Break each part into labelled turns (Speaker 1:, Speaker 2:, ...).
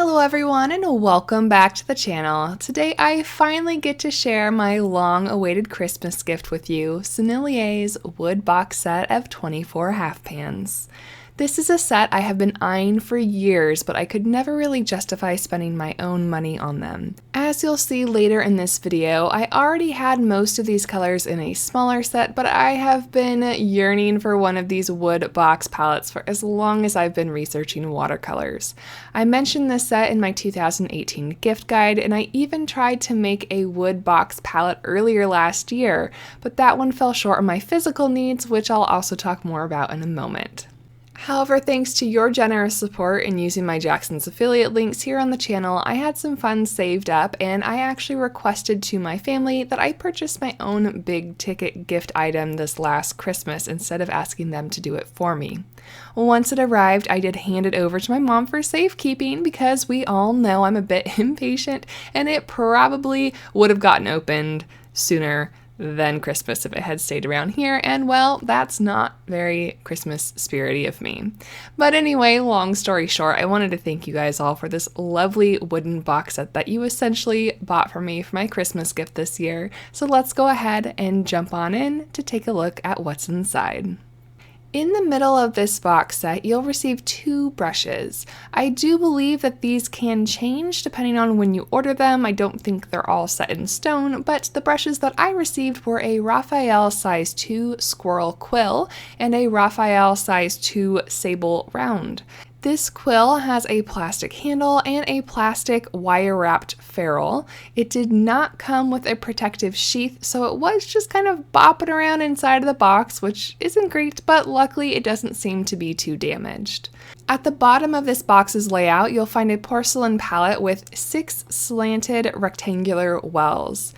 Speaker 1: Hello everyone and welcome back to the channel. Today I finally get to share my long-awaited Christmas gift with you, Sennelier's Wood Box Set of 24 half pans. This is a set I have been eyeing for years, but I could never really justify spending my own money on them. As you'll see later in this video, I already had most of these colors in a smaller set, but I have been yearning for one of these wood box palettes for as long as I've been researching watercolors. I mentioned this set in my 2018 gift guide, and I even tried to make a wood box palette earlier last year, but that one fell short of my physical needs, which I'll also talk more about in a moment. However, thanks to your generous support in using my Jackson's affiliate links here on the channel, I had some funds saved up, and I actually requested to my family that I purchase my own big ticket gift item this last Christmas instead of asking them to do it for me. Once it arrived, I did hand it over to my mom for safekeeping because we all know I'm a bit impatient and it probably would have gotten opened sooner than Christmas if it had stayed around here, and well, that's not very Christmas spirity of me. But anyway, long story short, I wanted to thank you guys all for this lovely wooden box set that you essentially bought for me for my Christmas gift this year. So let's go ahead and jump on in to take a look at what's inside. In the middle of this box set, you'll receive two brushes. I do believe that these can change depending on when you order them. I don't think they're all set in stone, but the brushes that I received were a Raphael size 2 squirrel quill and a Raphael size 2 sable round. This quill has a plastic handle and a plastic wire-wrapped ferrule. It did not come with a protective sheath, so it was just kind of bopping around inside of the box, which isn't great, but luckily it doesn't seem to be too damaged. At the bottom of this box's layout, you'll find a porcelain palette with 6 slanted rectangular wells.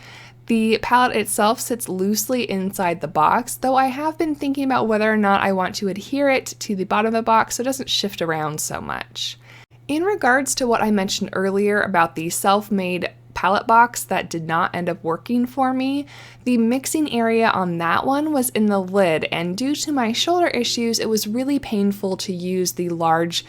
Speaker 1: The palette itself sits loosely inside the box, though I have been thinking about whether or not I want to adhere it to the bottom of the box so it doesn't shift around so much. In regards to what I mentioned earlier about the self-made palette box that did not end up working for me, the mixing area on that one was in the lid, and due to my shoulder issues, it was really painful to use the large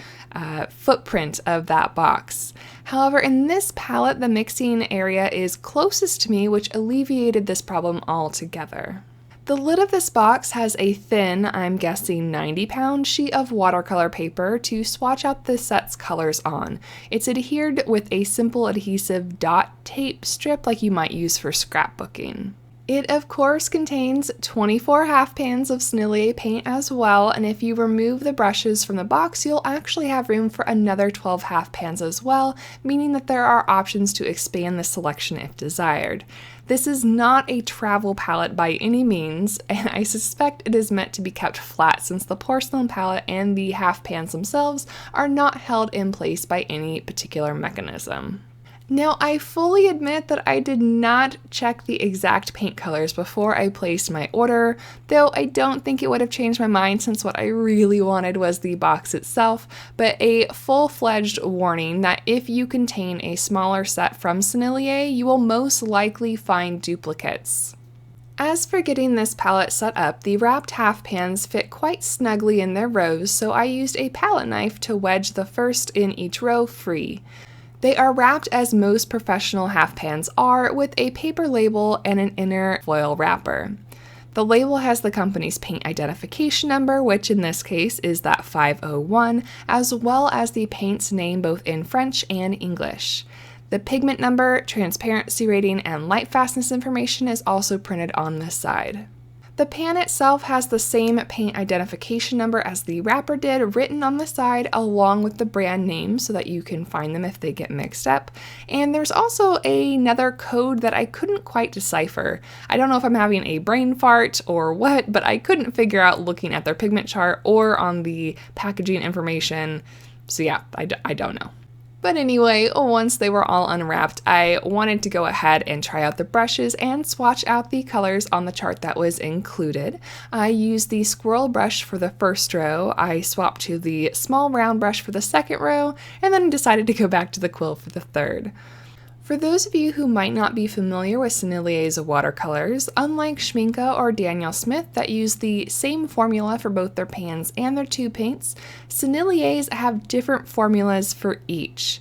Speaker 1: footprint of that box. However, in this palette, the mixing area is closest to me, which alleviated this problem altogether. The lid of this box has a thin, I'm guessing 90-pound sheet of watercolor paper to swatch out the set's colors on. It's adhered with a simple adhesive dot tape strip like you might use for scrapbooking. It, of course, contains 24 half pans of Sennelier paint as well, and if you remove the brushes from the box, you'll actually have room for another 12 half pans as well, meaning that there are options to expand the selection if desired. This is not a travel palette by any means, and I suspect it is meant to be kept flat since the porcelain palette and the half pans themselves are not held in place by any particular mechanism. Now, I fully admit that I did not check the exact paint colors before I placed my order, though I don't think it would have changed my mind since what I really wanted was the box itself, but a full-fledged warning that if you contain a smaller set from Sennelier, you will most likely find duplicates. As for getting this palette set up, the wrapped half pans fit quite snugly in their rows, so I used a palette knife to wedge the first in each row free. They are wrapped as most professional half pans are, with a paper label and an inner foil wrapper. The label has the company's paint identification number, which in this case is that 501, as well as the paint's name both in French and English. The pigment number, transparency rating, and light fastness information is also printed on this side. The pan itself has the same paint identification number as the wrapper did, written on the side along with the brand name so that you can find them if they get mixed up. And there's also another code that I couldn't quite decipher. I don't know if I'm having a brain fart or what, but I couldn't figure out looking at their pigment chart or on the packaging information. So yeah, I don't know. But anyway, once they were all unwrapped, I wanted to go ahead and try out the brushes and swatch out the colors on the chart that was included. I used the squirrel brush for the first row, I swapped to the small round brush for the second row, and then decided to go back to the quill for the third. For those of you who might not be familiar with Sennelier's watercolors, unlike Schmincke or Daniel Smith that use the same formula for both their pans and their tube paints, Sennelier's have different formulas for each.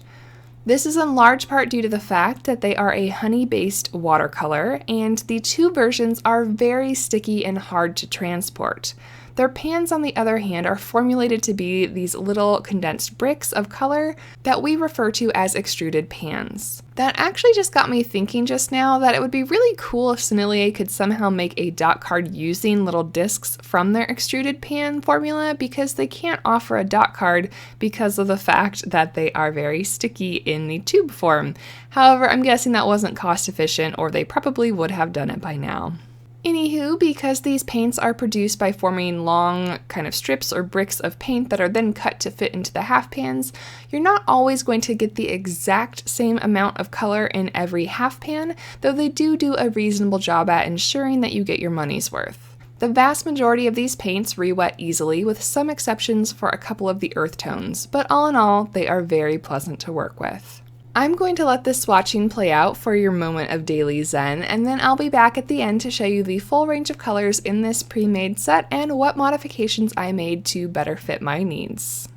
Speaker 1: This is in large part due to the fact that they are a honey-based watercolor, and the two versions are very sticky and hard to transport. Their pans, on the other hand, are formulated to be these little condensed bricks of color that we refer to as extruded pans. That actually just got me thinking just now that it would be really cool if Sennelier could somehow make a dot card using little discs from their extruded pan formula, because they can't offer a dot card because of the fact that they are very sticky in the tube form. However, I'm guessing that wasn't cost efficient, or they probably would have done it by now. Anywho, because these paints are produced by forming long kind of strips or bricks of paint that are then cut to fit into the half pans, you're not always going to get the exact same amount of color in every half pan, though they do a reasonable job at ensuring that you get your money's worth. The vast majority of these paints re-wet easily, with some exceptions for a couple of the earth tones, but all in all, they are very pleasant to work with. I'm going to let this swatching play out for your moment of daily zen, and then I'll be back at the end to show you the full range of colors in this pre-made set and what modifications I made to better fit my needs.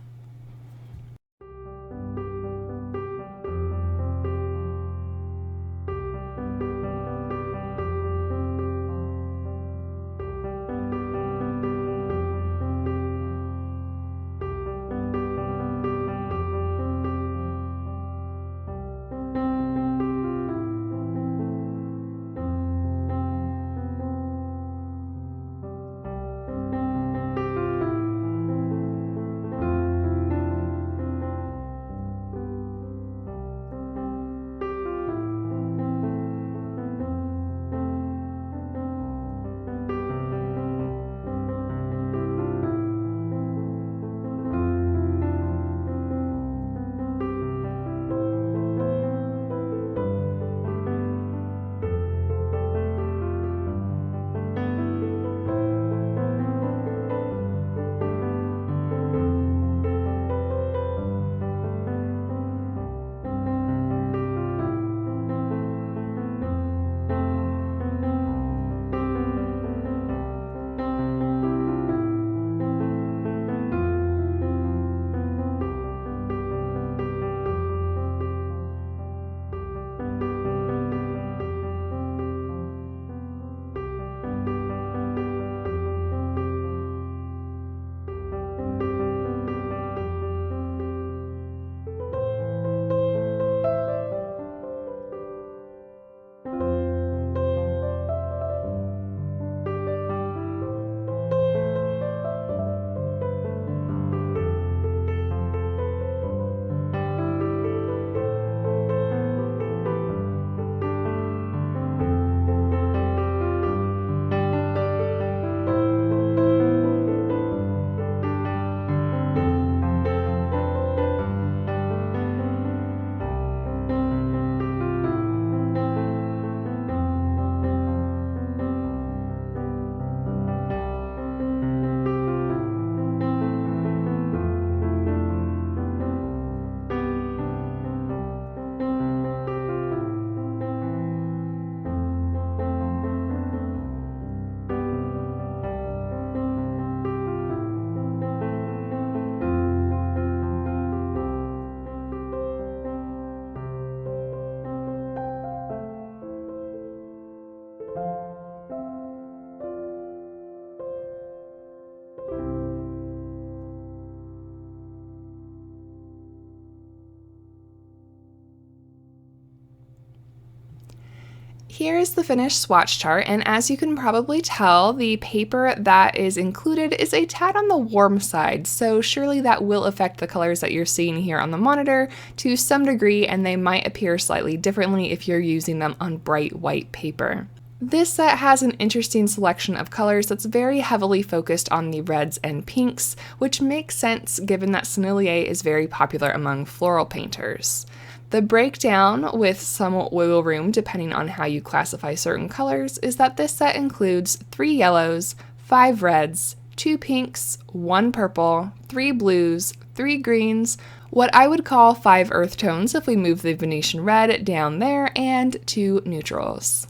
Speaker 1: Here is the finished swatch chart, and as you can probably tell, the paper that is included is a tad on the warm side, so surely that will affect the colors that you're seeing here on the monitor to some degree, and they might appear slightly differently if you're using them on bright white paper. This set has an interesting selection of colors that's very heavily focused on the reds and pinks, which makes sense given that Sennelier is very popular among floral painters. The breakdown, with some wiggle room depending on how you classify certain colors, is that this set includes 3 yellows, 5 reds, 2 pinks, 1 purple, 3 blues, 3 greens, what I would call 5 earth tones if we move the Venetian red down there, and 2 neutrals.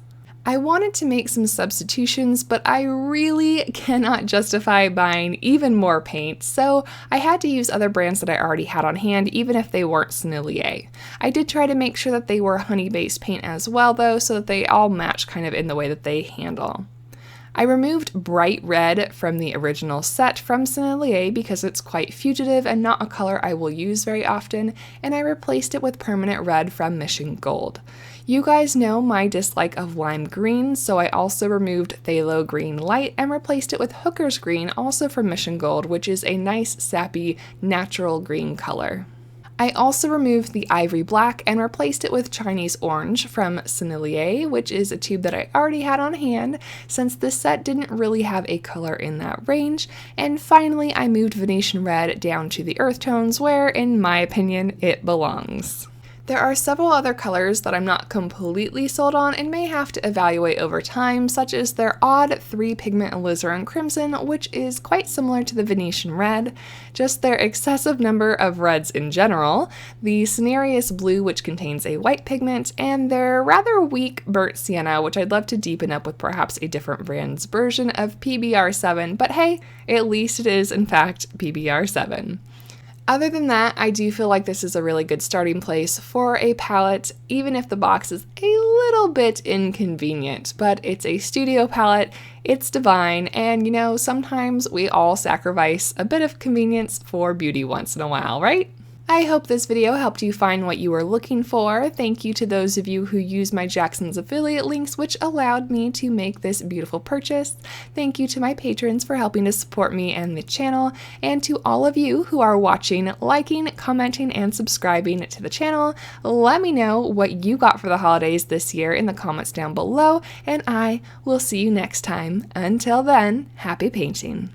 Speaker 1: I wanted to make some substitutions, but I really cannot justify buying even more paint, so I had to use other brands that I already had on hand, even if they weren't Sennelier. I did try to make sure that they were honey-based paint as well, though, so that they all match kind of in the way that they handle. I removed bright red from the original set from Sennelier because it's quite fugitive and not a color I will use very often, and I replaced it with permanent red from Mission Gold. You guys know my dislike of lime green, so I also removed Phthalo Green Light and replaced it with Hooker's Green, also from Mission Gold, which is a nice, sappy, natural green color. I also removed the Ivory Black and replaced it with Chinese Orange from Sennelier, which is a tube that I already had on hand since this set didn't really have a color in that range. And finally, I moved Venetian Red down to the earth tones where, in my opinion, it belongs. There are several other colors that I'm not completely sold on and may have to evaluate over time, such as their odd 3-pigment alizarin crimson, which is quite similar to the Venetian red, just their excessive number of reds in general, the Sennelier blue, which contains a white pigment, and their rather weak burnt sienna, which I'd love to deepen up with perhaps a different brand's version of PBR7, but hey, at least it is in fact PBR7. Other than that, I do feel like this is a really good starting place for a palette, even if the box is a little bit inconvenient, but it's a studio palette, it's divine, and you know, sometimes we all sacrifice a bit of convenience for beauty once in a while, right? I hope this video helped you find what you were looking for. Thank you to those of you who use my Jackson's affiliate links, which allowed me to make this beautiful purchase. Thank you to my patrons for helping to support me and the channel, and to all of you who are watching, liking, commenting, and subscribing to the channel. Let me know what you got for the holidays this year in the comments down below, and I will see you next time. Until then, happy painting.